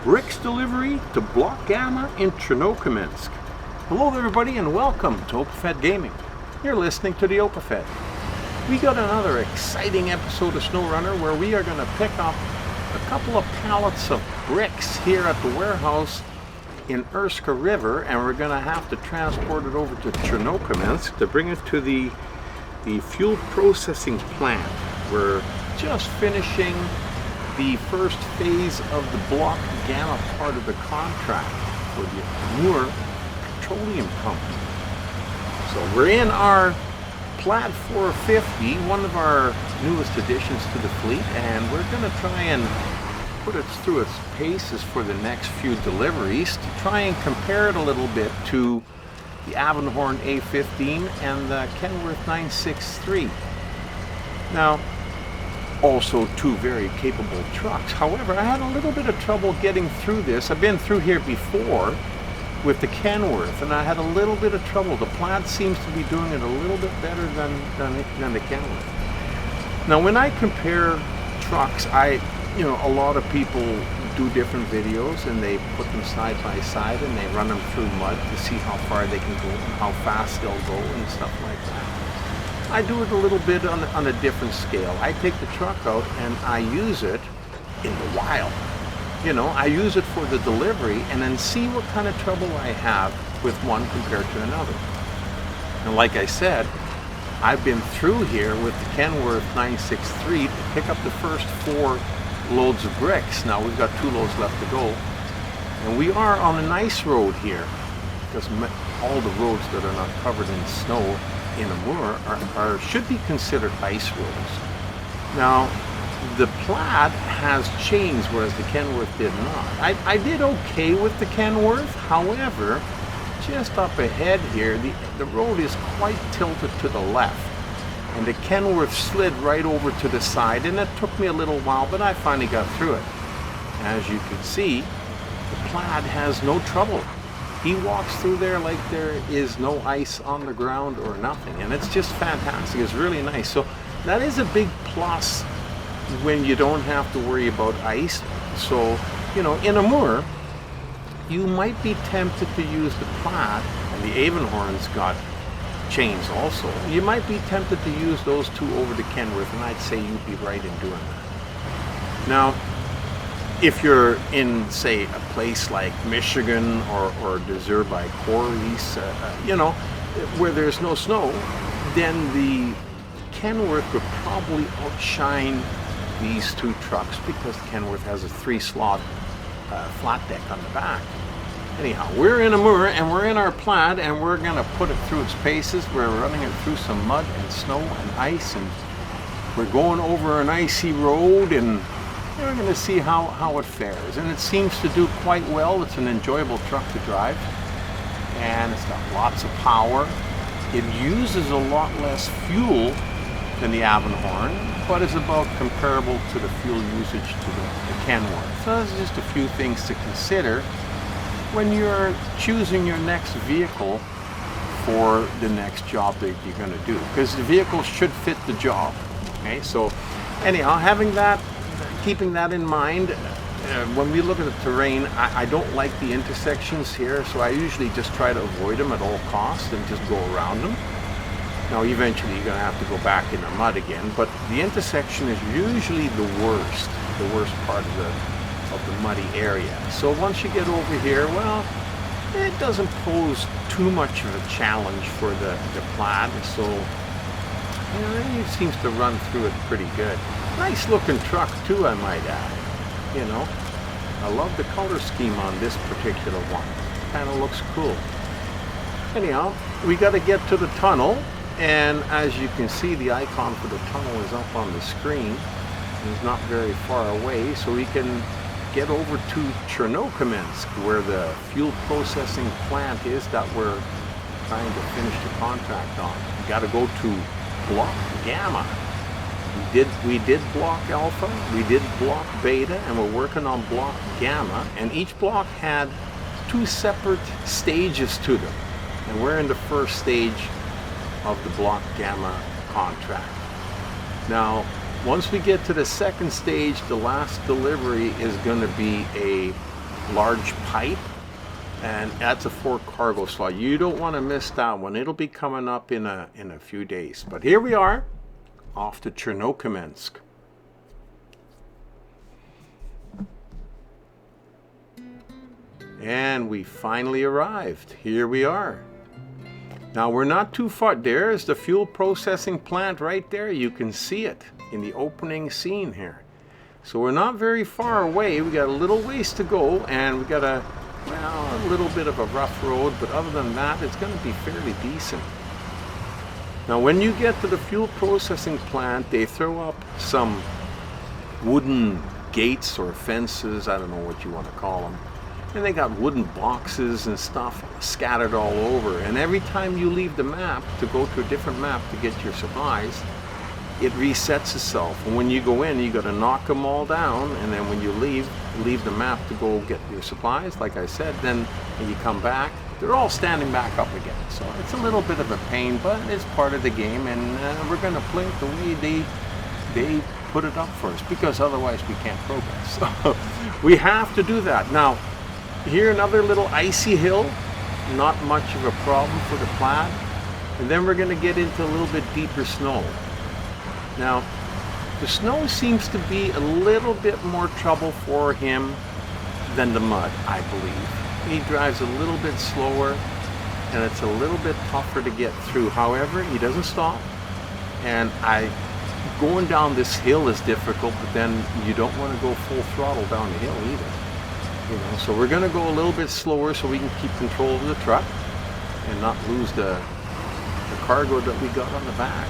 bricks delivery to Block Gamma in Chernokamensk. Hello everybody and welcome to OpaFed Gaming. You're listening to the OpaFed. We got another exciting episode of SnowRunner where we are going to pick up a couple of pallets of bricks here at the warehouse in Urska River, and we're going to have to transport it over to Chernokamensk to bring it to the fuel processing plant. We're just finishing the first phase of the Block Gamma part of the contract for the Amur Petroleum Company. So we're in our Plaid 450, one of our newest additions to the fleet, and we're going to try and put it through its paces for the next few deliveries to try and compare it a little bit to the Avonhorn A15 and the Kenworth 963. Now, also two very capable trucks. However, I had a little bit of trouble getting through this. I've been through here before with the Kenworth, and I had a little bit of trouble. The Plaid seems to be doing it a little bit better than the Kenworth. Now, when I compare trucks, a lot of people do different videos and they put them side by side and they run them through mud to see how far they can go and how fast they'll go and stuff like that. I do it a little bit on a different scale. I take the truck out and I use it in the wild. I use it for the delivery and then see what kind of trouble I have with one compared to another. And like I said, I've been through here with the Kenworth 963 to pick up the first 4 loads of bricks. Now we've got 2 loads left to go. And we are on a nice road here, because all the roads that are not covered in snow in Amur should be considered ice roads. Now, the Plaid has chains, whereas the Kenworth did not. I did okay with the Kenworth. However, just up ahead here, the road is quite tilted to the left, and the Kenworth slid right over to the side, and it took me a little while, but I finally got through it. As you can see, the Plaid has no trouble. He walks through there like there is no ice on the ground or nothing, and it's just fantastic. It's really nice. So that is a big plus when you don't have to worry about ice. So, in Amur, you might be tempted to use the Plaid, and the Avonhorn's got chains also. You might be tempted to use those two over the Kenworth, and I'd say you'd be right in doing that. Now, if you're in, say, a place like Michigan or Desert by Corliss, where there's no snow, then the Kenworth would probably outshine these two trucks because the Kenworth has a 3-slot flat deck on the back. Anyhow, we're in Amur and we're in our Plaid and we're going to put it through its paces. We're running it through some mud and snow and ice, and we're going over an icy road, and we're going to see how it fares. And it seems to do quite well. It's an enjoyable truck to drive, and it's got lots of power. It uses a lot less fuel than the Avonhorn, but is about comparable to the fuel usage to the Kenworth. So there's just a few things to consider when you're choosing your next vehicle for the next job that you're going to do, because the vehicle should fit the job. Okay, so anyhow, keeping that in mind, when we look at the terrain, I don't like the intersections here, so I usually just try to avoid them at all costs and just go around them. Now, eventually you're going to have to go back in the mud again, but the intersection is usually the worst part of the muddy area. So once you get over here, well, it doesn't pose too much of a challenge for the Plaid, so it seems to run through it pretty good. Nice looking truck too, I might add. I love the color scheme on this particular one. Kind of looks cool. Anyhow, we got to get to the tunnel, and as you can see, the icon for the tunnel is up on the screen. It's not very far away, so we can get over to Chernokamensk, where the fuel processing plant is that we're trying to finish the contract on. We got to go to Block Gamma. We did Block Alpha, we did Block Beta, and we're working on Block Gamma, and each block had 2 separate stages to them, and we're in the first stage of the Block Gamma contract. Now, once we get to the second stage, the last delivery is going to be a large pipe, and that's a 4 cargo slot. You don't want to miss that one. It'll be coming up in a few days. But here we are, off to Chernokamensk. And we finally arrived. Here we are. Now we're not too far. There's the fuel processing plant right there. You can see it in the opening scene here. So we're not very far away. We got a little ways to go, and we got a little bit of a rough road, but other than that, it's going to be fairly decent. Now when you get to the fuel processing plant, they throw up some wooden gates or fences, I don't know what you want to call them. And they got wooden boxes and stuff scattered all over. And every time you leave the map to go to a different map to get your supplies, it resets itself. And when you go in, you got to knock them all down. And then when you leave the map to go get your supplies, like I said, then when you come back, they're all standing back up again. So it's a little bit of a pain, but it's part of the game. And we're going to play it the way they put it up for us, because otherwise we can't progress. So we have to do that. Now, here another little icy hill, not much of a problem for the plaid, and then we're going to get into a little bit deeper snow. Now the snow seems to be a little bit more trouble for him than the mud, I believe. He drives a little bit slower and it's a little bit tougher to get through. However, he doesn't stop, and going down this hill is difficult, but then you don't want to go full throttle down the hill either. You know, so we're going to go a little bit slower so we can keep control of the truck and not lose the cargo that we got on the back.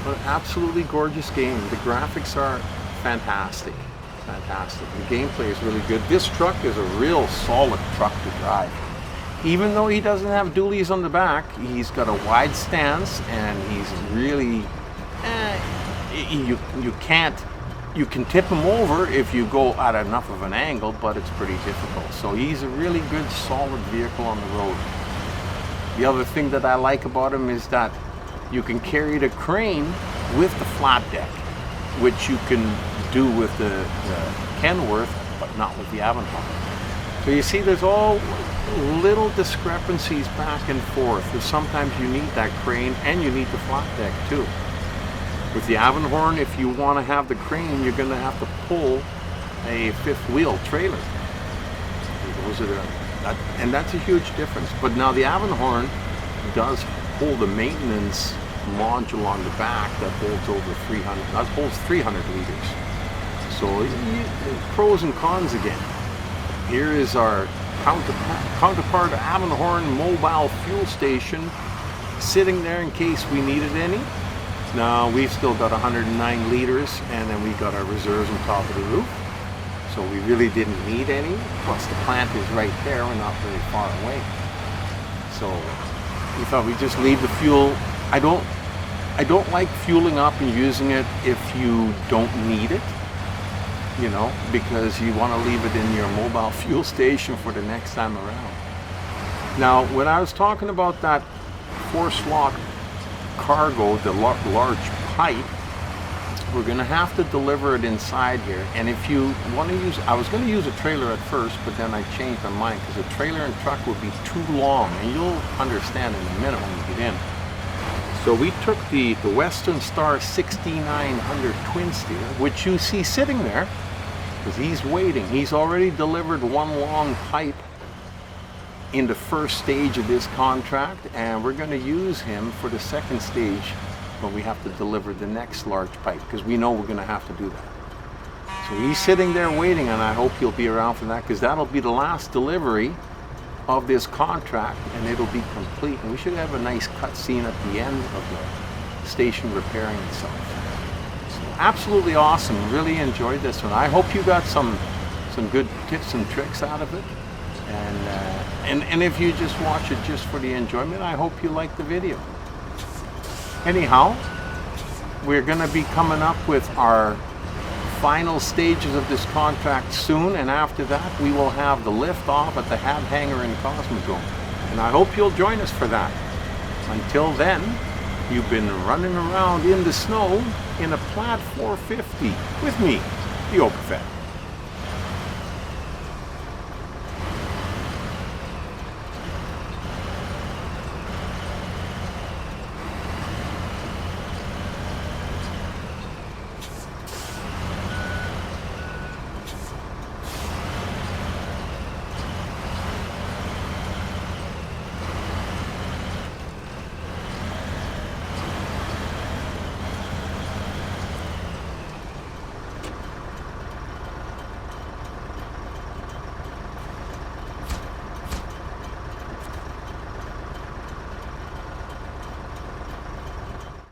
But absolutely gorgeous game. The graphics are fantastic. Fantastic. The gameplay is really good. This truck is a real solid truck to drive. Even though he doesn't have dualies on the back, he's got a wide stance, and he's really you can tip him over if you go at enough of an angle, but it's pretty difficult. So he's a really good, solid vehicle on the road. The other thing that I like about him is that you can carry the crane with the flat deck, which you can do with the Kenworth, but not with the Avonhorn. So you see, there's all little discrepancies back and forth. Because sometimes you need that crane and you need the flat deck too. With the Avonhorn, if you want to have the crane, you're going to have to pull a fifth wheel trailer. And that's a huge difference. But now the Avonhorn does hold a maintenance module on the back that holds over 300. That holds 300 liters. So pros and cons again. Here is our counterpart Avonhorn mobile fuel station, sitting there in case we needed any. Now we've still got 109 liters, and then we got our reserves on top of the roof. So we really didn't need any. Plus the plant is right there. We're not very far away. So we thought we'd just leave the fuel. I don't like fueling up and using it if you don't need it, you know, because you want to leave it in your mobile fuel station for the next time around. Now, when I was talking about that 4-slot cargo, the large pipe, we're going to have to deliver it inside here. And if you want to use, I was going to use a trailer at first, but then I changed my mind, because a trailer and truck would be too long, and you'll understand in a minute when you get in. So we took the Western Star 6900 twin steer, which you see sitting there, because he's waiting. He's already delivered one long pipe in the first stage of this contract, and we're going to use him for the second stage when we have to deliver the next large pipe, because we know we're going to have to do that. So he's sitting there waiting, and I hope he'll be around for that, because that'll be the last delivery of this contract, and it'll be complete. And we should have a nice cutscene at the end of the station repairing itself. So absolutely awesome. Really enjoyed this one. I hope you got some good tips and tricks out of it. And if you just watch it just for the enjoyment, I hope you like the video. Anyhow, we're going to be coming up with our final stages of this contract soon, and after that we will have the lift off at the Hab Hangar in Cosmodrome. And I hope you'll join us for that. Until then, you've been running around in the snow in a Plaid 450 with me, the Opafed.